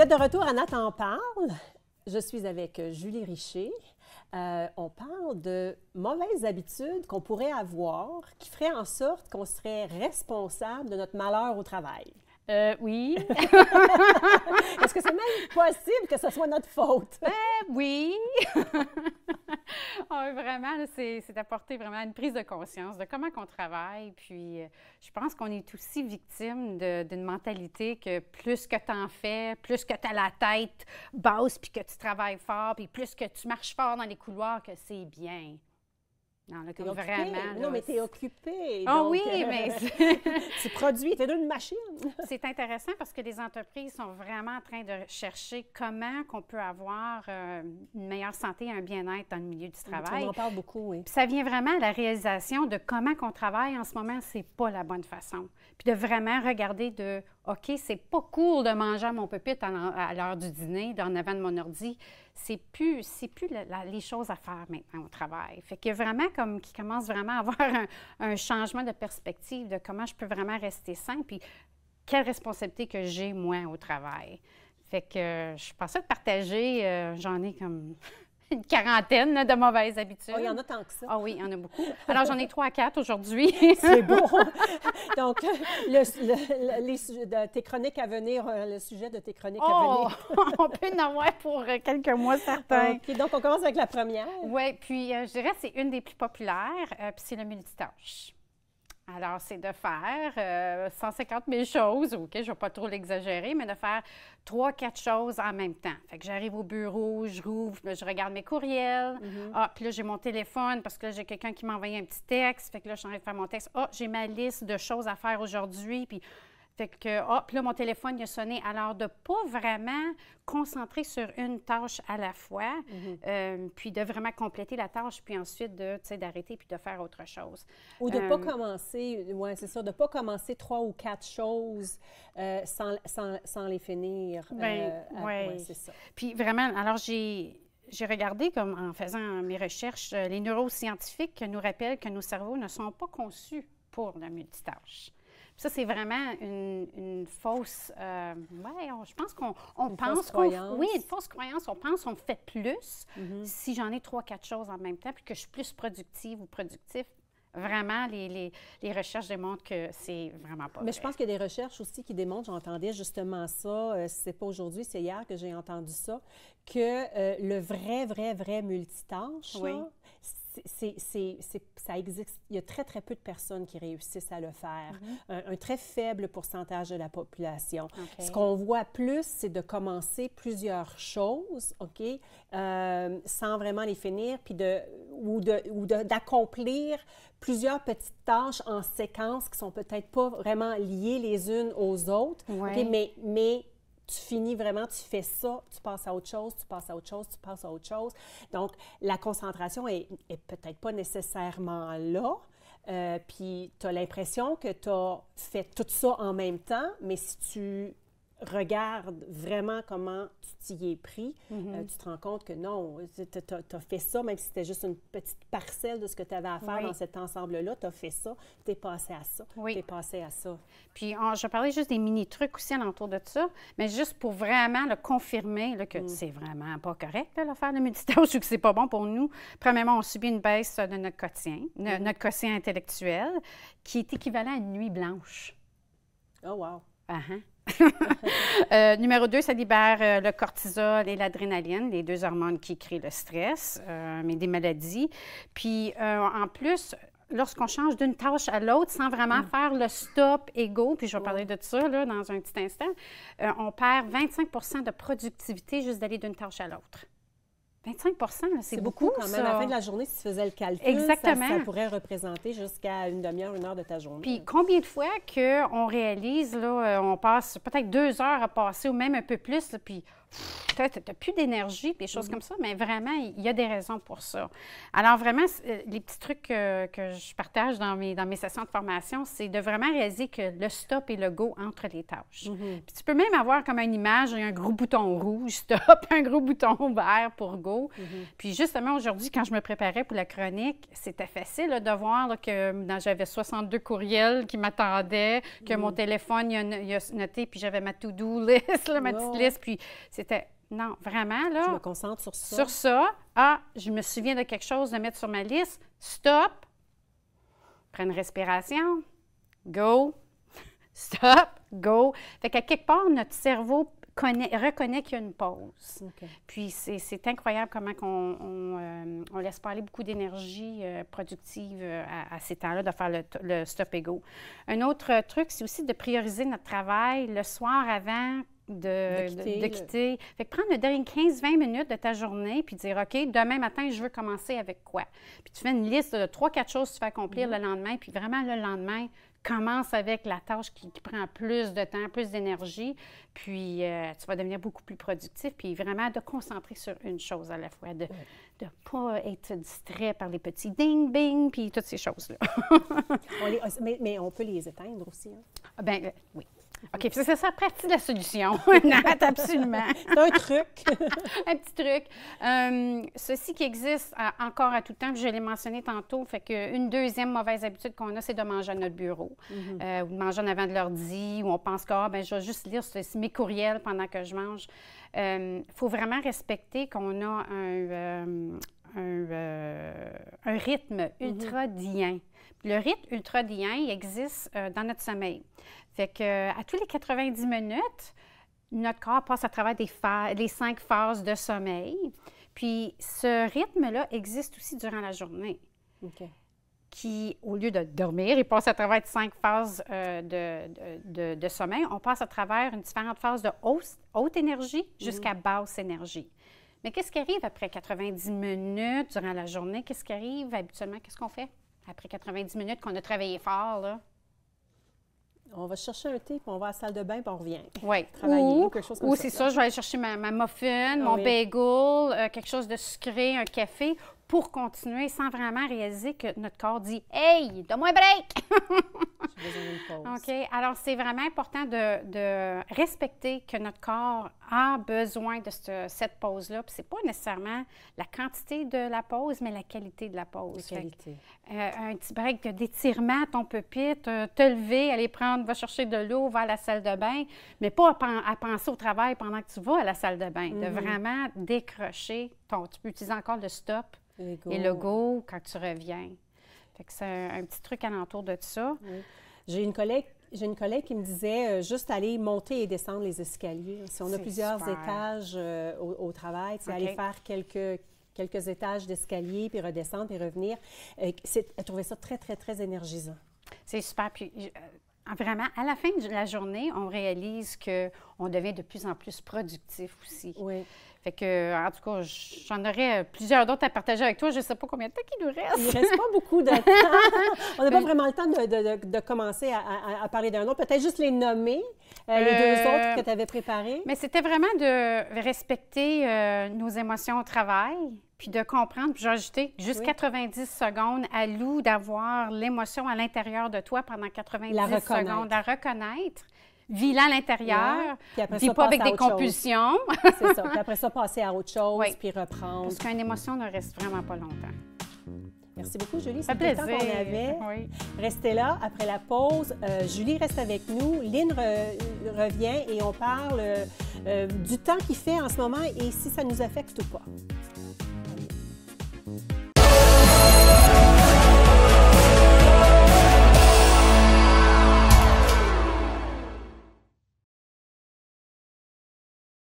êtes de retour à Nat en parle. Je suis avec Julie Richer. On parle de mauvaises habitudes qu'on pourrait avoir qui feraient en sorte qu'on serait responsable de notre malheur au travail. Oui. Est-ce que c'est même possible que ce soit notre faute? Oui. Vraiment, c'est d'apporter vraiment une prise de conscience de comment on travaille. Puis, je pense qu'on est aussi victime d'une mentalité que plus que tu en fais, plus que tu as la tête basse, puis que tu travailles fort, puis plus que tu marches fort dans les couloirs, que c'est bien. Non, là, comme vraiment. Non, mais tu es occupée. Ah oui, mais tu produis, tu es une machine. C'est intéressant parce que les entreprises sont vraiment en train de chercher comment on peut avoir une meilleure santé et un bien-être dans le milieu du travail. On en parle beaucoup, oui. Puis ça vient vraiment à la réalisation de comment on travaille en ce moment, c'est pas la bonne façon. Puis de vraiment regarder de, OK, c'est pas cool de manger à mon pupitre à l'heure du dîner, en avant de mon ordi. C'est plus les choses à faire maintenant au travail. Fait qu'il y a vraiment qui commence vraiment à avoir un changement de perspective de comment je peux vraiment rester sain, puis quelle responsabilité que j'ai, moi, au travail. Fait que je pensais de partager, j'en ai comme une quarantaine là, de mauvaises habitudes. Oh, il y en a tant que ça. Ah oui, il y en a beaucoup. Alors, j'en ai 3 à 4 aujourd'hui. C'est beau. Donc, tes chroniques à venir, le sujet de tes chroniques à venir. On peut en avoir pour quelques mois certains. OK, donc on commence avec la première. Oui, puis je dirais que c'est une des plus populaires, puis c'est le multitâche. Alors, c'est de faire 150 000 choses, OK, je ne vais pas trop l'exagérer, mais de faire 3-4 choses en même temps. Fait que j'arrive au bureau, je rouvre, là, je regarde mes courriels. Puis là, j'ai mon téléphone parce que là, j'ai quelqu'un qui m'a envoyé un petit texte. Fait que là, je suis en train de faire mon texte. J'ai ma liste de choses à faire aujourd'hui. Puis, fait que, puis là, mon téléphone, il a sonné. Alors, de ne pas vraiment concentrer sur une tâche à la fois, puis de vraiment compléter la tâche, puis ensuite d'arrêter puis de faire autre chose. Ou de ne pas commencer, oui, c'est ça, de ne pas commencer 3 ou 4 choses sans les finir. Oui, c'est ça. Puis vraiment, alors j'ai regardé, comme en faisant mes recherches, les neuroscientifiques nous rappellent que nos cerveaux ne sont pas conçus pour la multitâche. Ça, c'est vraiment une fausse... je pense qu'on pense qu'on... Oui, une fausse croyance. On pense qu'on fait plus si j'en ai 3-4 choses en même temps puis que je suis plus productive ou productif. Vraiment, les recherches démontrent que c'est vraiment pas vrai. Mais je pense qu'il y a des recherches aussi qui démontrent, j'entendais justement ça, c'est pas aujourd'hui, c'est hier que j'ai entendu ça, que le vrai multitâche, oui. Là, ça existe. Il y a très, très peu de personnes qui réussissent à le faire. Un très faible pourcentage de la population. Okay. Ce qu'on voit plus, c'est de commencer plusieurs choses, OK, sans vraiment les finir, puis d'accomplir plusieurs petites tâches en séquence qui sont peut-être pas vraiment liées les unes aux autres, oui. OK, mais tu finis vraiment, tu fais ça, tu passes à autre chose, tu passes à autre chose, tu passes à autre chose. Donc, la concentration est peut-être pas nécessairement là, puis tu as l'impression que tu as fait tout ça en même temps, mais si tu regardes vraiment comment tu t'y es pris, tu te rends compte que non, tu as fait ça, même si c'était juste une petite parcelle de ce que tu avais à faire dans cet ensemble-là, tu as fait ça, tu es passé à ça, tu es passé à ça. Puis, je parlais juste des mini-trucs aussi alentour de ça, mais juste pour vraiment le confirmer là, que c'est vraiment pas correct, là, faire de multitâche ou que c'est pas bon pour nous. Premièrement, on subit une baisse de notre quotient, notre quotient intellectuel, qui est équivalent à une nuit blanche. Oh, wow! Numéro 2, ça libère le cortisol et l'adrénaline, les 2 hormones qui créent le stress, mais des maladies. Puis, en plus, lorsqu'on change d'une tâche à l'autre sans vraiment faire le stop et go, puis je vais parler de ça là, dans un petit instant, on perd 25 de productivité juste d'aller d'une tâche à l'autre. 25 c'est beaucoup quand même. À la fin de la journée, si tu faisais le calcul, exactement. Ça pourrait représenter jusqu'à une demi-heure, 1 heure de ta journée. Puis combien de fois qu'on réalise, là, on passe peut-être 2 heures à passer ou même un peu plus, là, puis tu n'as plus d'énergie, des choses comme ça, mais vraiment, il y a des raisons pour ça. Alors vraiment, les petits trucs que je partage dans mes sessions de formation, c'est de vraiment réaliser que le stop et le go entre les tâches. Puis tu peux même avoir comme une image, un gros bouton rouge, stop, un gros bouton vert pour go. Puis justement, aujourd'hui, quand je me préparais pour la chronique, c'était facile là, de voir là, que j'avais 62 courriels qui m'attendaient, que mon téléphone, il a noté, puis j'avais ma to-do list, là, ma petite liste, puis c'était... Non, vraiment, là... Je me concentre sur ça. Sur ça. Ah, je me souviens de quelque chose de mettre sur ma liste. Stop. Prends une respiration. Go. Stop. Go. Fait qu'à quelque part, notre cerveau reconnaît qu'il y a une pause. Okay. Puis c'est incroyable comment on laisse pas aller beaucoup d'énergie productive à ces temps-là, de faire le stop et go. Un autre truc, c'est aussi de prioriser notre travail le soir avant de quitter. Fait que prendre le dernier 15-20 minutes de ta journée puis dire, OK, demain matin, je veux commencer avec quoi? Puis tu fais une liste de 3-4 choses que tu fais accomplir le lendemain, puis vraiment le lendemain, commence avec la tâche qui prend plus de temps, plus d'énergie, puis tu vas devenir beaucoup plus productif, puis vraiment de concentrer sur une chose à la fois, de ne pas être distrait par les petits ding-bing, puis toutes ces choses-là. mais on peut les éteindre aussi. Hein? Bien, oui. OK, puis c'est ça, partie de la solution. Nat, absolument. C'est un truc. Un petit truc. Ceci qui existe encore à tout temps, je l'ai mentionné tantôt, fait qu'une deuxième mauvaise habitude qu'on a, c'est de manger à notre bureau. Ou de manger en avant de l'ordi, où on pense que je vais juste lire mes courriels pendant que je mange. Il faut vraiment respecter qu'on a un rythme ultradien. Le rythme ultradien, il existe dans notre sommeil. Fait qu'à tous les 90 minutes, notre corps passe à travers les 5 phases de sommeil. Puis ce rythme-là existe aussi durant la journée. OK. Qui, au lieu de dormir, il passe à travers 5 phases de sommeil. On passe à travers différentes phases de haute énergie jusqu'à basse énergie. Mais qu'est-ce qui arrive après 90 minutes durant la journée? Qu'est-ce qui arrive habituellement? Qu'est-ce qu'on fait après 90 minutes qu'on a travaillé fort, là? On va chercher un thé, puis on va à la salle de bain, puis on revient. Oui. Travailler, quelque chose comme ça. Ou c'est ça, je vais aller chercher ma muffin, mon bagel, quelque chose de sucré, un café, pour continuer sans vraiment réaliser que notre corps dit « Hey, donne-moi un break! » J'ai besoin d'une pause. OK. Alors, c'est vraiment important de respecter que notre corps a besoin de cette pause-là. Puis, c'est pas nécessairement la quantité de la pause, mais la qualité de la pause. La qualité. Un petit break d'étirement à ton pupitre, te lever, aller va chercher de l'eau, va à la salle de bain, mais pas à penser au travail pendant que tu vas à la salle de bain. De vraiment décrocher. Tu peux utiliser encore le stop et le go quand tu reviens. Fait que c'est un petit truc alentour de ça. Oui. J'ai une collègue qui me disait juste aller monter et descendre les escaliers. Si on a plusieurs étages au travail, aller faire quelques étages d'escalier, puis redescendre, puis revenir. Elle trouvait ça très, très, très énergisant. C'est super. Puis vraiment, à la fin de la journée, on réalise qu'on devient de plus en plus productif aussi. Oui. Fait que, en tout cas, j'en aurais plusieurs d'autres à partager avec toi. Je ne sais pas combien de temps il nous reste. Il ne reste pas beaucoup de temps. On n'a pas vraiment le temps de commencer à parler d'un autre. Peut-être juste les nommer, les deux autres que tu avais préparés. Mais c'était vraiment de respecter nos émotions au travail, puis de comprendre, puis j'ai ajouté juste 90 secondes à Lou d'avoir l'émotion à l'intérieur de toi pendant 90 secondes, la reconnaître. Vis-la à l'intérieur, vis pas avec des compulsions. C'est ça. Puis après ça, passer à autre chose, puis reprendre. Parce qu'une émotion ne reste vraiment pas longtemps. Merci beaucoup, Julie. C'est tout le temps qu'on avait. Oui. Restez là. Après la pause, Julie reste avec nous. Lynn revient et on parle du temps qu'il fait en ce moment et si ça nous affecte ou pas.